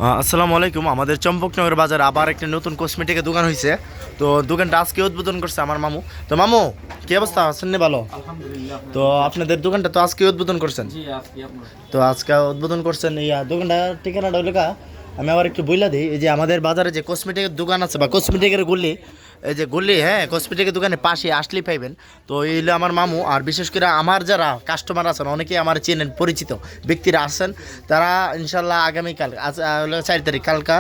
আসসালামু আলাইকুম। আমাদের চম্পকনগর বাজারে আবার একটা নতুন কসমেটিকের দোকান হয়েছে। তো দোকানটা আজকে উদ্বোধন করছে আমার মামু। তো মামু, কি অবস্থা আছেন? ভালো, আলহামদুলিল্লাহ। তো আপনাদের দোকানটা তো আজকে উদ্বোধন করছেন। জি, আজকে আপনার তো আজকে উদ্বোধন করছেন, দোকানটা ঠিকানাটা হলো আমি আবার একটু বইলা দিই। এই যে আমাদের বাজারে যে কসমেটিকের দোকান আছে বা কসমেটিকের গলি, এই যে গলি, হ্যাঁ, কসমেটিকের দোকানের পাশে আসলেই পাইবেন। তো এই হলো আমার মামু। আর বিশেষ করে আমার যারা কাস্টমার আছেন, অনেকেই আমার চেনেন, পরিচিত ব্যক্তিরা আছেন, তারা ইনশাল্লাহ আগামীকাল আজ হলো 4 তারিখ, কালকা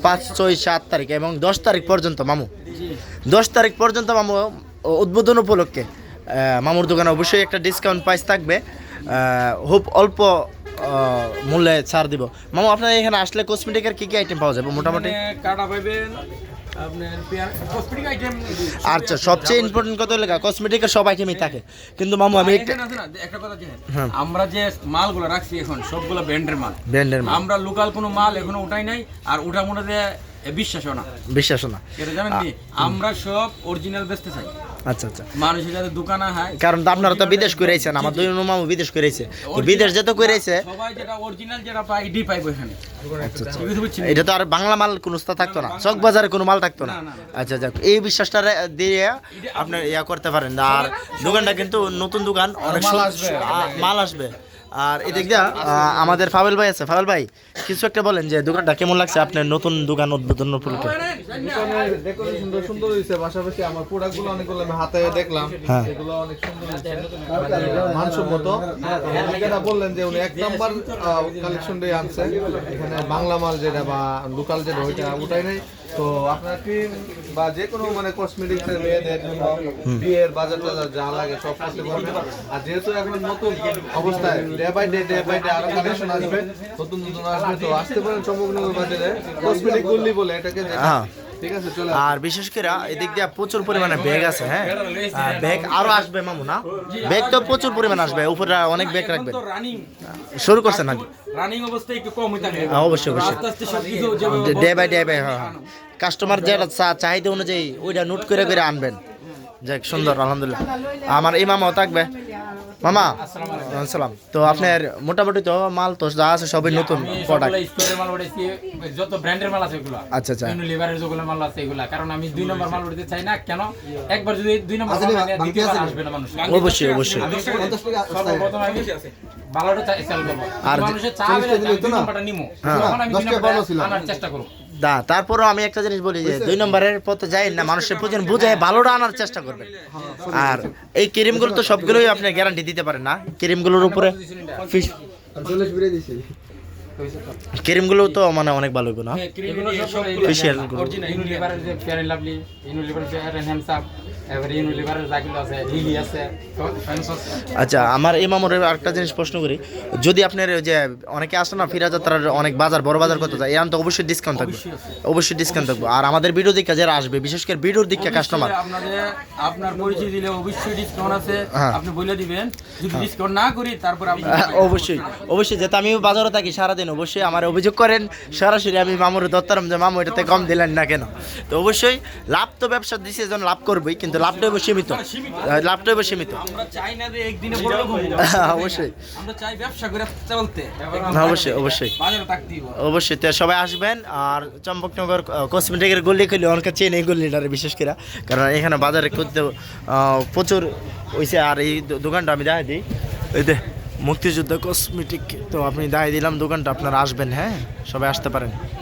5, 6, 7 তারিখ এবং 10 তারিখ পর্যন্ত মামু, 10 তারিখ পর্যন্ত মামু উদ্বোধন উপলক্ষে মামুর দোকানে অবশ্যই একটা ডিসকাউন্ট প্রাইস থাকবে। খুব অল্প মূল্যে ছাড় দিব। মামু, আপনার এখানে আসলে কসমেটিকের কী কী আইটেম পাওয়া যাবে মোটামুটি? কাটা পাইবেন আপনার কসমেটিক আইটেম। আচ্ছা, সবচেয়ে ইম্পর্টেন্ট কথা হলো কসমেটিকের সব আইটেমই থাকে, কিন্তু মামু আমি একটা কথা আমরা যে মালগুলো রাখছি এখন সবগুলো ব্র্যান্ডের মাল। আমরা লোকাল কোনো মাল এখনো উঠাই নাই, আর ওটার মধ্যে বিশ্বাসও না এটা জানেন কি, আমরা সব অরিজিনাল বেচতে চাই। আচ্ছা আচ্ছা, মানুষের যাতে দোকান হয়, কারণ আপনারা তো বিদেশ করে আইছেন, আমার দুই মামু বিদেশ করে আইছে, তো বিদেশ যেতে করে আইছে সবাই যেটা অরিজিনাল যেটা পাই এডি পাইবো এখানে। আচ্ছা আচ্ছা, এটা তো আর বাংলা মাল কোনো থাকতো না, চক বাজারে কোনো মাল থাকতো না। আচ্ছা যাক, এই বিশ্বাসটা দিয়ে আপনি করতে পারেন। আর দোকানটা কিন্তু নতুন দোকান, অনেক মাল আসবে। আর এদিক দিয়া আমাদের ফাবেল ভাই আছে। ফাবেল ভাই, কিছু একটা বলেন যে দোকানটা কেমন লাগছে আপনার নতুন দোকান উদ্বোধন উপলক্ষে? সুন্দর সুন্দর হয়েছে, পাশাপাশি আমার প্রোডাক্টগুলো অনেকগুলো আমি হাতে দেখলাম, এগুলো অনেক সুন্দর হয়েছে, মানসম্মত। যেটা বললেন যে উনি 1 নাম্বার কালেকশন দিয়ে আনছে, এখানে বাংলা মাল যেটা বা লোকাল যেটা ওইটা ওটাই নেই। তো আপনার ক্রিম বা যে কোনো মানে কসমেটিক্স এর মেয়েদের জন্য বিয়ের বাজার টাজার যা লাগে সব করতে পারবেন। আর যেহেতু এখন নতুন অবস্থায় ডে বাই ডে আরো কালেকশন আসবে, নতুন আসবে, তো আসতে পারেন চম্পকনগর বাজারে কসমেটিক গুলি বলে এটাকে। ঠিক আছে, চলে। আর বিশেষ করে এদিক দিয়ে প্রচুর পরিমাণে ব্যাগ আছে। হ্যাঁ, ব্যাগ আরো আসবে মামু, না ব্যাগ তো প্রচুর পরিমাণ আসবে, উপরে অনেক ব্যাগ রাখবেন। শুরু করছেন নাকি? রানিং অবস্থায় একটু কম হইতে থাকে। অবশ্যই আস্তে আস্তে সবকিছু ডে বাই হ্যাঁ, কাস্টমার যেটা চাহিদা অনুযায়ী ওইটা নোট করে করে আনবেন। যাক, সুন্দর, আলহামদুলিল্লাহ। আমার এই মামাও থাকবে। মামা আসসালাম। তো আপনার মোটামুটি তো মাল তো যা আছে সবই নতুন প্রোডাক্ট, যত ব্র্যান্ডের মাল আছে ওগুলো। আচ্ছা আচ্ছা, ইউনিলিভারের যেগুলো মাল আছে এগুলা, কারণ আমি 2 নম্বর মাল উঠাতে চাই না। কেন, একবার যদি 2 নম্বর মাল মানে দ্বিতীয়বার আসবে না মানুষ। অবশ্যই অবশ্যই, সর্বপ্রথম আমি ভালোটা সেল করব, আর মানুষের চাবে না 2 নম্বরটা নিমু, তখন আমি 2 নম্বরটা আনার চেষ্টা করব। তারপরও আমি একটা জিনিস বলি যে 2 নম্বরের পথে যাই না, মানুষের প্রয়োজন বুঝে ভালোটা আনার চেষ্টা করবেন। আর এই ক্রিমগুলো তো সবগুলোই আপনি গ্যারান্টি দিতে পারেন না, ক্রিমগুলোর উপরে ক্রিমগুলো তো মানে অনেক ভালো না, ফেশিয়াল গুলো ইউনিলিভারের যে ফেয়ার এন্ড লাভলি, ইউনিলিভারের ফেয়ার এন্ড হ্যান্ডসাম, এবারে ইউনিলিভারের জাকিল আছে, লিলি আছে, ফেন্স আছে। আচ্ছা, আমার এই মামুর আরেকটা জিনিস প্রশ্ন করি, যদি আপনার যে অনেকে আসে না ফিরা যাত্রার অনেক বাজার, বড় বাজার কত যায়, এর তো অবশ্যই ডিসকাউন্ট থাকবে, অবশ্যই ডিসকাউন্ট থাকবে। আর আমাদের ভিডিও দিকে যারা আসবে, বিশেষ করে ভিডিওর দিকে কাস্টমার, আপনার পরিচয় দিলে অবশ্যই ডিসকাউন্ট আছে, আপনি বলে দিবেন। যদি ডিসকাউন্ট না করি তারপর আপনি অবশ্যই যেটা আমি বাজারে থাকি সারাদিন, অবশ্যই আমার অভিযোগ করেন সরাসরি, আমি মামুর দত্তারাম যে মামু এটাতে কম দিলেন না কেন। তো অবশ্যই লাভ তো ব্যবসা দিছে যেন লাভ করবেই, কিন্তু লাভটা সীমিত, লাভটা সীমিত। আমরা চাই না যে একদিনে বড় লোক হব, অবশ্যই আমরা চাই ব্যবসা করে চলতে। অবশ্যই বাজারে থাকতে দিব, অবশ্যই। তো সবাই আসবেন। আর চম্পকনগর কসমেটিকের গলি খুলে অনেকে চেন এই গলিটারে বিশেষ করে, কারণ এখানে বাজারে করতে প্রচুর হয়েছে। আর এই দোকানটা আমি দেখাই দিই, এই যে মুক্তিযোদ্ধা কসমেটিক, তো আপনি দেখাই দিলাম দোকানটা, আপনারা আসবেন, হ্যাঁ, সবাই আসতে পারেন।